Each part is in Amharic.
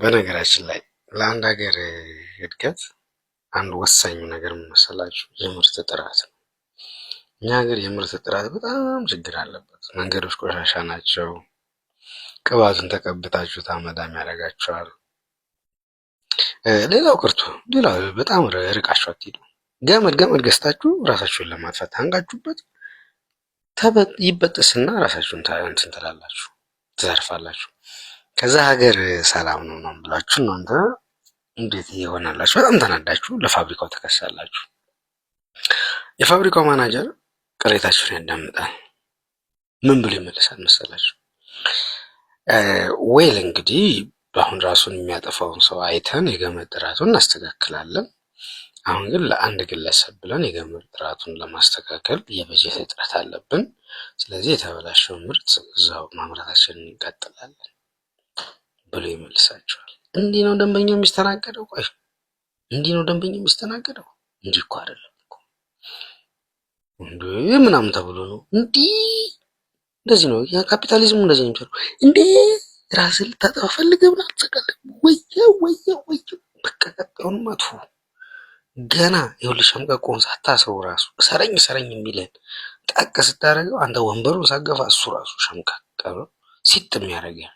በነገራችን ላይ ለአንድ ሀገር እድገት አንድ ወሳኙ ነገር ምን መሰላችሁ? የምርት ጥራት ነው። እኛ ሀገር የምርት ጥራት በጣም ችግር አለበት። መንገዶች ቆሻሻ ናቸው። ቅባቱን ተቀብታችሁት አመዳም ያደርጋችኋል። ሌላው ቀርቶ ሌላው በጣም ርቃችሁ አትሄዱ። ገመድ ገዝታችሁ ራሳችሁን ለማጥፋት ታንጋችሁበት ይበጥስና ራሳችሁን እንትን ትላላችሁ፣ ትዘርፋላችሁ። ከዛ ሀገር ሰላም ነው ነው ብላችሁ እናንተ እንዴት ይሆናላችሁ? በጣም ተናዳችሁ ለፋብሪካው ተከሳላችሁ። የፋብሪካው ማናጀር ቅሬታችሁን ያዳምጣል። ምን ብሎ ይመልሳል መሰላችሁ? ወይል እንግዲህ በአሁን ራሱን የሚያጠፋውን ሰው አይተን የገመድ ጥራቱን እናስተካክላለን። አሁን ግን ለአንድ ግለሰብ ብለን የገመድ ጥራቱን ለማስተካከል የበጀት እጥረት አለብን። ስለዚህ የተበላሸው ምርት እዛው ማምረታችንን እንቀጥላለን ብሎ ይመልሳቸዋል። እንዲህ ነው ደንበኛው የሚስተናገደው? ቆይ እንዲህ ነው ደንበኛው የሚስተናገደው? እንዲህ እኮ አይደለም እኮ እንዲህ ምናምን ተብሎ ነው እንዲህ እንደዚህ ነው የካፒታሊዝሙ እንደዚህ ነው እንዴ? ራስን ልታጠፋ ፈልገህ ምን አትሰቃለህ? ወየ በቃ ቀጣዩን መጥፎ ገና ይኸውልህ ሸምቀቆን ሳታስረው ራሱ ሰረኝ የሚለን ጠቅ ስታደርገው አንተ ወንበሩን ሳገፋ እሱ ራሱ ሸምቀቅ ነው ሲጥ የሚያደርገው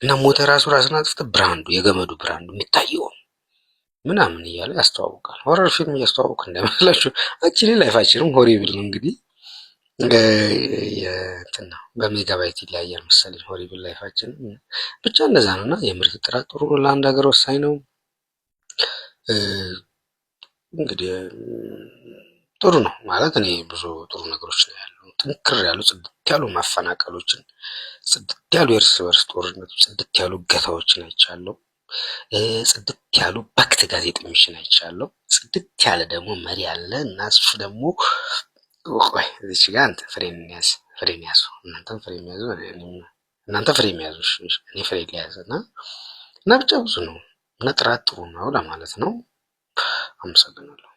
እና ሞተ ራስን አጥፍተህ ብራንዱ የገመዱ ብራንዱ የሚታየው ምናምን እያለ ያስተዋውቃል። ሆረር ፊልም እያስተዋውቅ እንደማላችሁ አክቹሊ ላይፋችንም ሆሪብል ነው እንግዲህ የእንትና በሜጋባይት ይለያያል መሰለኝ ሆሪብል ላይፋችን ብቻ እንደዛ ነው። እና የምርት ጥራት ጥሩ ነው፣ ለአንድ ሀገር ወሳኝ ነው። እንግዲህ ጥሩ ነው ማለት እኔ ብዙ ጥሩ ነገሮች ነው ያሉ ጥንክር ያሉ ጽድት ያሉ ማፈናቀሎችን፣ ጽድት ያሉ የእርስ በርስ ጦርነቶች፣ ጽድት ያሉ እገታዎችን አይቻለሁ። ጽድት ያሉ ባክት ጋዜጠኞችን አይቻለሁ። ጽድት ያለ ደግሞ መሪ አለ እና እሱ ደግሞ ቆይ እዚች ጋር አንተ ፍሬን ያዙ፣ እናንተም ፍሬን ያዙ፣ እናንተ ፍሬን ያዙ፣ እኔ ፍሬን ያዝ እና ብቻ ብዙ ነው እና ጥራት ጥሩ ነው ለማለት ነው። አመሰግናለሁ።